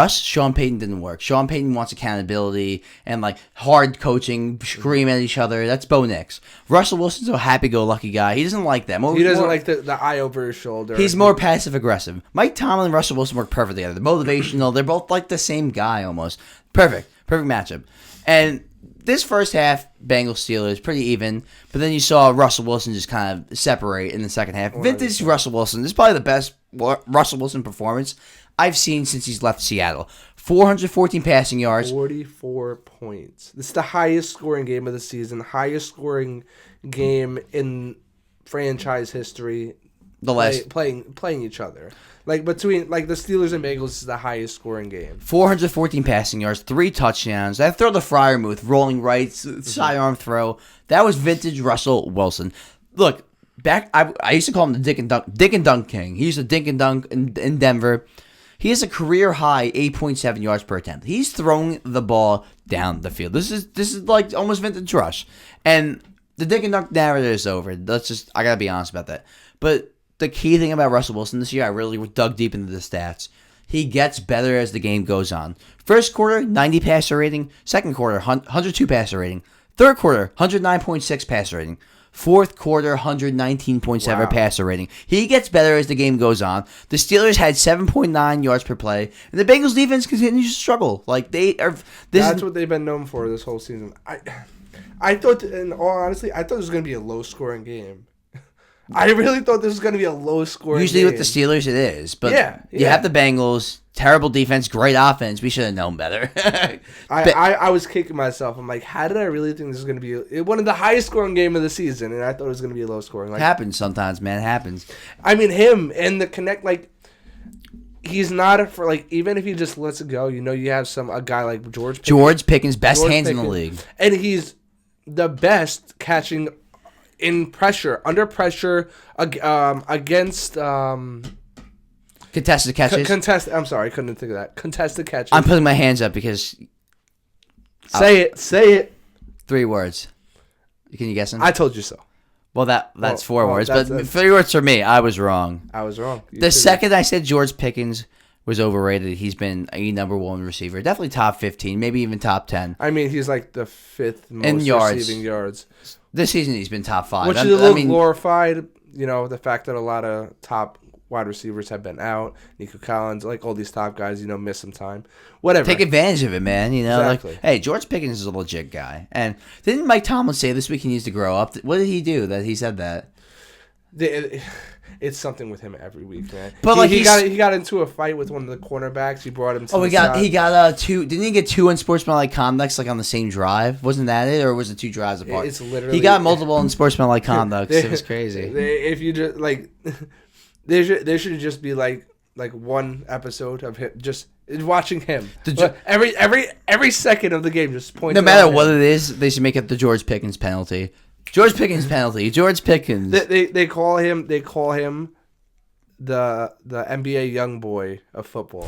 Sean Payton didn't work. Sean Payton wants accountability and like hard coaching, scream at each other. That's Bo Nix. Russell Wilson's a happy-go-lucky guy. He doesn't like that. He doesn't like the eye over his shoulder. He's more passive-aggressive. Mike Tomlin and Russell Wilson work perfectly together. They're motivational. They're both like the same guy almost. Perfect matchup. And this first half, Bengals Steelers, pretty even, but then you saw Russell Wilson just kind of separate in the second half. Vintage Russell Wilson. This is probably the best Russell Wilson performance I've seen since he's left Seattle. 414 passing yards. 44 points. This is the highest scoring game of the season, highest scoring game in franchise history. The last playing each other. Like between the Steelers and Bengals is the highest scoring game. 414 passing yards, 3 touchdowns. That throw to Freiermuth, rolling right, sidearm throw. That was vintage Russell Wilson. Look, I used to call him the Dick and Dunk King. He used to dink and dunk in Denver. He has a career high 8.7 yards per attempt. He's throwing the ball down the field. This is like almost vintage Rush. And the Dick and Dunk narrative is over. I gotta be honest about that. But the key thing about Russell Wilson this year, I really dug deep into the stats. He gets better as the game goes on. First quarter, 90 passer rating. Second quarter, 102 passer rating. Third quarter, 109.6 passer rating. Fourth quarter, 119.7 passer rating. He gets better as the game goes on. The Steelers had 7.9 yards per play, and the Bengals defense continues to struggle. Like that's what they've been known for this whole season. I thought, in all honesty, I thought it was going to be a low scoring game. I really thought this was going to be a low-scoring game. Usually with the Steelers it is, but you have the Bengals, terrible defense, great offense. We should have known better. I was kicking myself. I'm like, how did I really think this was going to be one of the highest-scoring game of the season, and I thought it was going to be a low-scoring. Like, happens sometimes, man. It happens. I mean, him and the connect, like, he's not for, like, even if he just lets it go, you have a guy like George Pickens, best hands in the league. And he's the best catching in pressure, under pressure, against contested catches. I'm sorry, I couldn't think of that. Contested catches. I'm putting my hands up because say it. 3 words. Can you guess them? I told you so. Well, that's 4 words, but 3 words for me. I was wrong. The second I said George Pickens was overrated, he's been a number 1 receiver, definitely top 15, maybe even top 10. I mean, he's like the 5th most receiving yards. This season, he's been top 5. Which is a little glorified, the fact that a lot of top wide receivers have been out. Nico Collins, like all these top guys, miss some time. Whatever. Take advantage of it, man. Exactly. Like, hey, George Pickens is a legit guy. And didn't Mike Tomlin say this week he needs to grow up? What did he do that he said that? It's something with him every week, man. But he got into a fight with one of the cornerbacks. He brought him to he got 2. Didn't he get 2 unsportsmanlike conducts like on the same drive? Wasn't that it, or was it 2 drives apart? It's literally, he got multiple unsportsmanlike conducts. It was crazy. If you just like, there should just be like one episode of him just watching him. Every second of the game, just pointing. No matter what it is, they should make it the George Pickens penalty. George Pickens penalty. George Pickens. They call him the NBA young boy of football.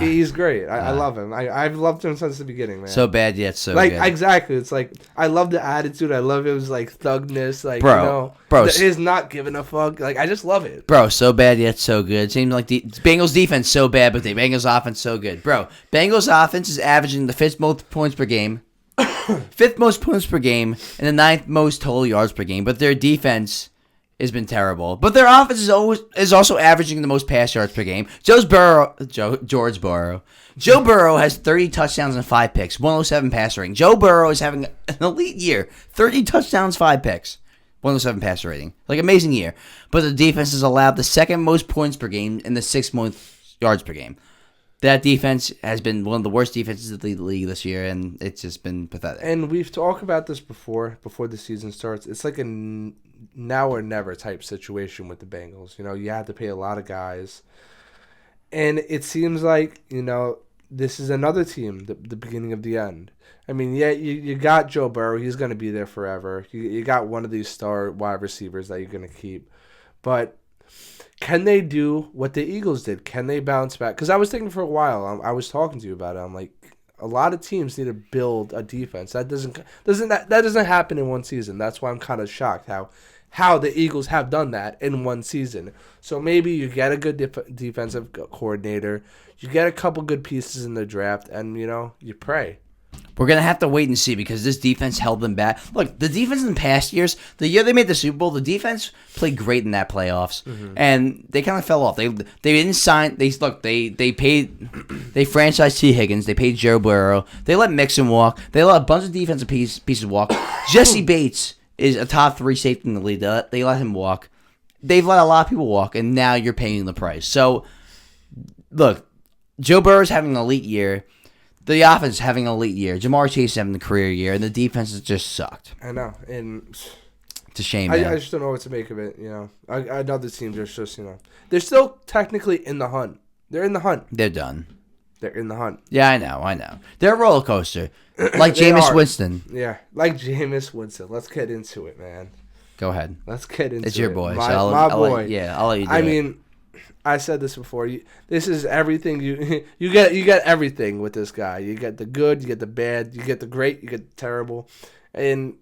He's great. I love him. I've loved him since the beginning, man. So bad yet so good. Exactly. It's like I love the attitude. I love his thugness. Bro, his not giving a fuck. I just love it. Bro, so bad yet so good. Seems like the Bengals defense so bad, but the Bengals offense so good. Bro, Bengals offense is averaging the 5th most points per game. 5th most points per game and the 9th most total yards per game, but their defense has been terrible. But their offense is also averaging the most pass yards per game. Joe Burrow has 30 touchdowns and 5 picks, 107 passer rating. Joe Burrow is having an elite year, 30 touchdowns, 5 picks, 107 passer rating, amazing year. But the defense has allowed the 2nd most points per game and the 6th most yards per game. That defense has been one of the worst defenses of the league this year, and it's just been pathetic. And we've talked about this before the season starts. It's like a now or never type situation with the Bengals. You have to pay a lot of guys. And it seems like, this is another team, the beginning of the end. I mean, yeah, you got Joe Burrow. He's going to be there forever. You got one of these star wide receivers that you're going to keep. But can they do what the Eagles did? Can they bounce back? Because I was thinking for a while. I was talking to you about it. I'm like, a lot of teams need to build a defense. That doesn't happen in one season. That's why I'm kind of shocked how the Eagles have done that in one season. So maybe you get a good defensive coordinator, you get a couple good pieces in the draft, and you pray. We're going to have to wait and see because this defense held them back. Look, the defense in past years, the year they made the Super Bowl, the defense played great in that playoffs, and they kind of fell off. They didn't sign. They franchised T. Higgins. They paid Joe Burrow. They let Mixon walk. They let a bunch of defensive pieces walk. Jesse Bates is a top 3 safety in the league. They let him walk. They've let a lot of people walk, and now you're paying the price. So, look, Joe Burrow's having an elite year. The offense is having an elite year. Jamar Chase is having a career year, and the defense has just sucked. I know, and it's a shame, man. I just don't know what to make of it. Other teams are just, they're still technically in the hunt. They're in the hunt. They're done. They're in the hunt. Yeah, I know. They're a roller coaster, like Jameis Winston. Yeah, like Jameis Winston. Let's get into it, man. Go ahead. Let's get into it. It's your boy. My boy. I'll let you do it. I mean, I said this before. This is everything you get. You get everything with this guy. You get the good, you get the bad, you get the great, you get the terrible, and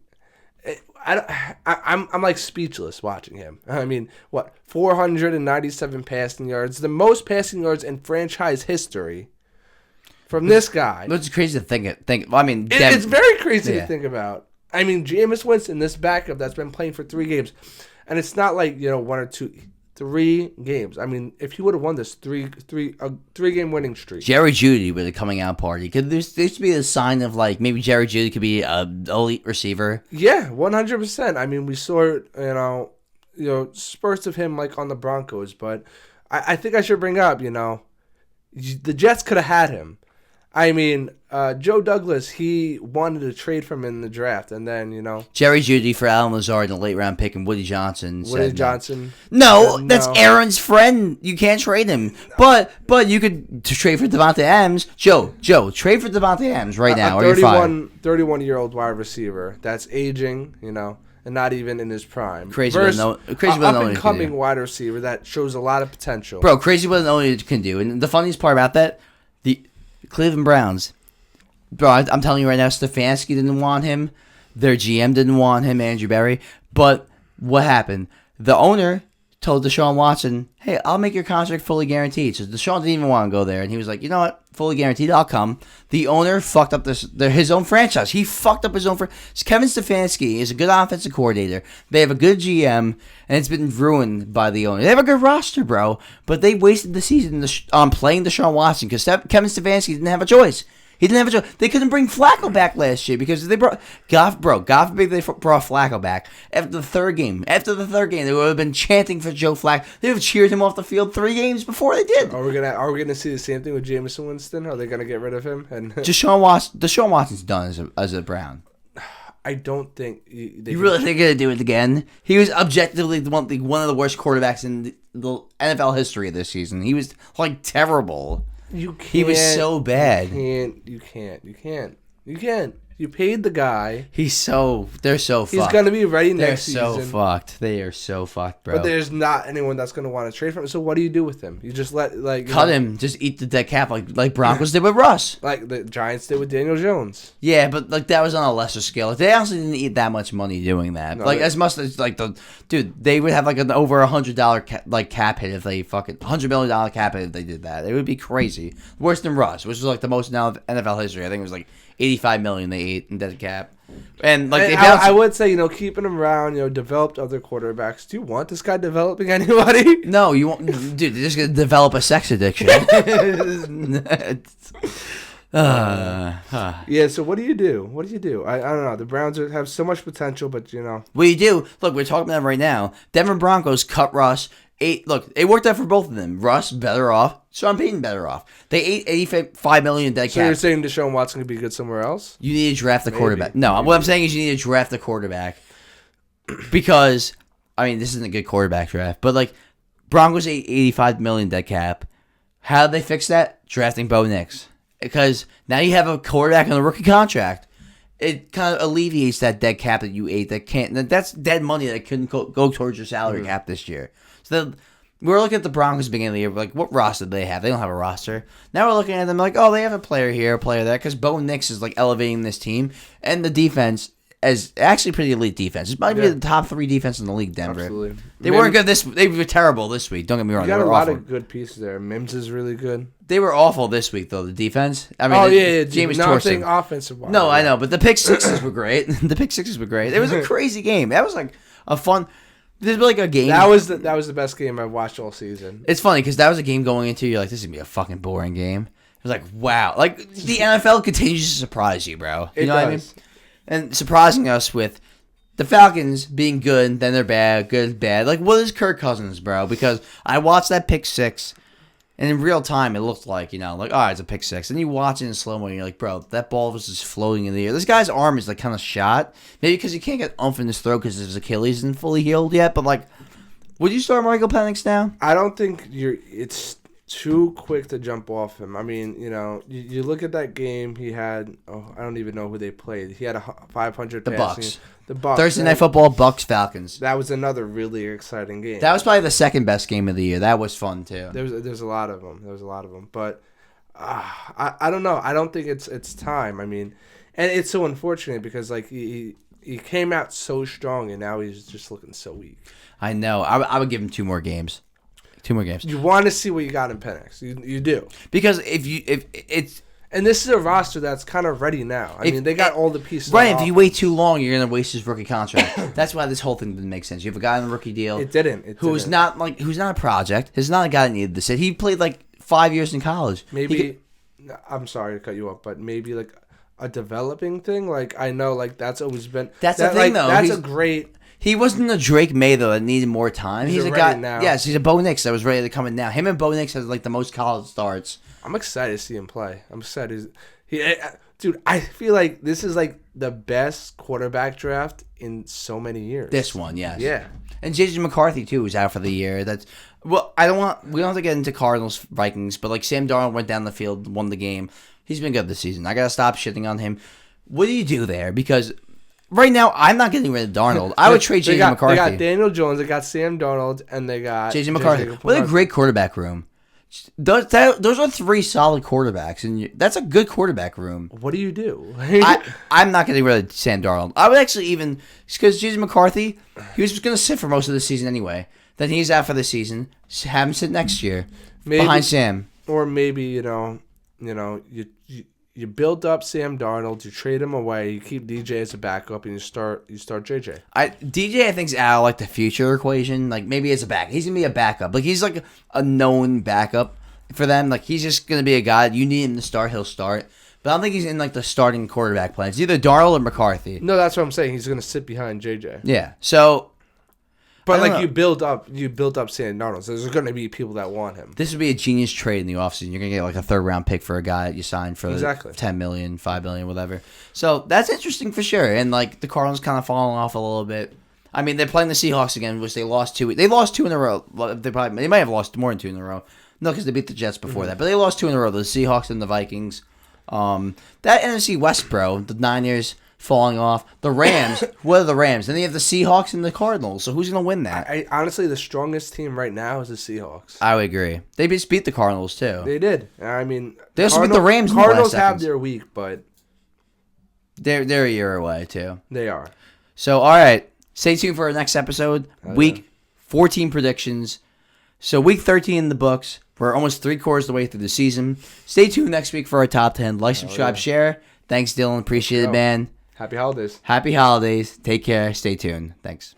I'm like speechless watching him. I mean, 497 passing yards, the most passing yards in franchise history from this guy. It's crazy to think. I mean, it's very crazy to think about. I mean, Jameis Winston, this backup that's been playing for 3 games, and it's not like 1 or 2. 3 games. I mean, if he would have won this 3-game winning streak. Jerry Jeudy with a coming out party. Could there used to be a sign of maybe Jerry Jeudy could be an elite receiver? Yeah, 100%. I mean, we saw spurts of him on the Broncos, but I think I should bring up, the Jets could have had him. I mean, Joe Douglas, he wanted to trade from him in the draft, and then, Jerry Jeudy for Alan Lazard in the late-round pick, and Woody Johnson No, that's Aaron's friend. You can't trade him. But you could trade for Devontae Adams. Joe, trade for Devontae Adams right now, or you're fired. 31-year-old wide receiver that's aging, and not even in his prime. Crazy what an up-and-coming wide receiver that shows a lot of potential. Bro, crazy what an owner can do. And the funniest part about that, the Cleveland Browns, bro, I'm telling you right now, Stefanski didn't want him. Their GM didn't want him, Andrew Berry. But what happened? The owner told Deshaun Watson, hey, I'll make your contract fully guaranteed. So Deshaun didn't even want to go there. And he was like, you know what? Fully guaranteed, I'll come. The owner fucked up his own franchise. He fucked up his own franchise. Kevin Stefanski is a good offensive coordinator. They have a good GM, and it's been ruined by the owner. They have a good roster, bro, but they wasted the season on playing Deshaun Watson because Kevin Stefanski didn't have a choice. He didn't have a choice. They couldn't bring Flacco back last year because they brought God forbid they brought Flacco back after the third game. After the third game, they would have been chanting for Joe Flacco. They would have cheered him off the field 3 games before they did. Are we gonna see the same thing with Jameis Winston? Are they gonna get rid of him? And Deshaun Watson's done as a Brown. I don't think you really think they're gonna do it again? He was objectively one of the worst quarterbacks in the NFL history this season. He was terrible. He was so bad. You can't. You paid the guy. They're so fucked. He's going to be ready next season. They're so fucked. They are so fucked, bro. But there's not anyone that's going to want to trade for him. So what do you do with him? You just let, cut him. Just eat the dead cap like Broncos did with Russ. Like the Giants did with Daniel Jones. Yeah, but that was on a lesser scale. They honestly didn't eat that much money doing that. No, as much as they would have an over $100 cap hit if they $100 million cap hit if they did that. It would be crazy. Worse than Russ, which was the most now of NFL history. I think it was $85 million they ate in dead cap. And I would say, keeping him around, developed other quarterbacks. Do you want this guy developing anybody? No, you won't. Dude, they're just going to develop a sex addiction. Yeah, so what do you do? I don't know. The Browns have so much potential, but What do you do? Look, we're talking about them right now. Denver Broncos cut Russ. Look, it worked out for both of them. Russ, better off. Sean Payton, better off. They ate $85 million dead cap. So you're saying Deshaun Watson could be good somewhere else? You need to draft the quarterback. No, what I'm saying is you need to draft the quarterback. Because, this isn't a good quarterback draft. But, Broncos ate $85 million dead cap. How did they fix that? Drafting Bo Nix. because now you have a quarterback on a rookie contract. It kind of alleviates that dead cap that you ate. That's dead money that couldn't go towards your salary cap this year. So we're looking at the Broncos at the beginning of the year. We're like, what roster do they have? They don't have a roster. Now we're looking at them like, oh, they have a player here, a player there, because Bo Nix is like elevating this team, and the defense is actually pretty elite defense. It might be the top 3 defense in the league. Denver. Absolutely. They weren't good They were terrible this week. Don't get me wrong. You got they were a lot awful. of good pieces there. Mims is really good. They were awful this week, though, the defense. I mean, James Nothing offensive wise. No, I know, but the pick sixes were great. The pick sixes were great. It was a crazy game. That was like a fun. This was like a game. That was the best game I've watched all season. It's funny because that was a game going into. You're like, this is gonna be a fucking boring game. It was like, wow, like the NFL continues to surprise you, bro. You know what I mean? And surprising us with the Falcons being good, then they're bad, good, bad. Like, what is Kirk Cousins, bro? Because I watched that pick six, and in real time, it looked like, all right, it's a pick six. And you watch it in slow mo, and you're like, bro, that ball was just floating in the air. This guy's arm is like kind of shot. Maybe because he can't get oomph in his throat because his Achilles isn't fully healed yet. But like, would you start Michael Penix now? I don't think it's too quick to jump off him. I mean, you look at that game. He had I don't even know who they played. He had a 500 the passing. Bucks. The Bucks. Thursday Night Football, Bucks Falcons. That was another really exciting game. That was probably the second best game of the year. That was fun too. There's a lot of them. But I don't know. I don't think it's time. I mean, and it's so unfortunate because like he came out so strong and now he's just looking so weak. I know. I would give him 2 more games. 2 more games. You want to see what you got in Penix. You do. Because if it's. And this is a roster that's kind of ready now. I mean, they got all the pieces. Right, if you wait too long, you're going to waste his rookie contract. That's why this whole thing didn't make sense. You have a guy on a rookie deal. It didn't. Who's not a project. He's not a guy that needed to sit. He played like 5 years in college. Maybe, I'm sorry to cut you off, but maybe like a developing thing. Like, I know like that's always been. That's the thing, though. That's a great. He wasn't a Drake May, though, that needed more time. He's a guy. Now. Yes, he's a Bo Nix that was ready to come in now. Him and Bo Nix has like the most college starts. I'm excited to see him play. I'm excited. Dude, I feel like this is like the best quarterback draft in so many years. This one, yes. Yeah. And J.J. McCarthy, too, is out for the year. We don't have to get into Cardinals, Vikings, but like Sam Darnold went down the field, won the game. He's been good this season. I got to stop shitting on him. What do you do there? Because right now, I'm not getting rid of Darnold. I would trade J.J. McCarthy. They got Daniel Jones, they got Sam Darnold, and they got J.J. McCarthy. What a great quarterback room. Those are 3 solid quarterbacks, and that's a good quarterback room. What do you do? I'm not getting rid of Sam Darnold. I would actually even, because J.J. McCarthy, he was going to sit for most of the season anyway. Then he's out for the season. Have him sit next year behind Sam. Or maybe you build up Sam Darnold, you trade him away, you keep DJ as a backup, and you start JJ. DJ I think is out of like the future equation. Like maybe as a back, he's gonna be a backup. Like he's like a known backup for them. Like he's just gonna be a guy. You need him to start, he'll start. But I don't think he's in like the starting quarterback plans. It's either Darnold or McCarthy. No, that's what I'm saying. He's gonna sit behind JJ. Yeah. So. But like you build up Sam Darnold, so there's going to be people that want him. This would be a genius trade in the offseason. You're going to get like a 3rd round pick for a guy that you signed for $10 million, $5 million, whatever. So that's interesting for sure. And like the Cardinals kind of falling off a little bit. I mean, they're playing the Seahawks again, which they lost 2. They lost 2 in a row. They might have lost more than 2 in a row. No, because they beat the Jets before that. But they lost 2 in a row. The Seahawks and the Vikings. That NFC West, bro. The Niners falling off. The Rams. What are the Rams? Then you have the Seahawks and the Cardinals. So who's going to win that? Honestly, the strongest team right now is the Seahawks. I would agree. They just beat the Cardinals, too. They did. I mean, they also beat the Rams. Cardinals have their week, but they're a year away, too. They are. So, all right. Stay tuned for our next episode. Week 14 predictions. So, week 13 in the books. We're almost 3/4 of the way through the season. Stay tuned next week for our top 10. Like, subscribe, share. Thanks, Dylan. Appreciate it, man. Happy holidays. Happy holidays. Take care. Stay tuned. Thanks.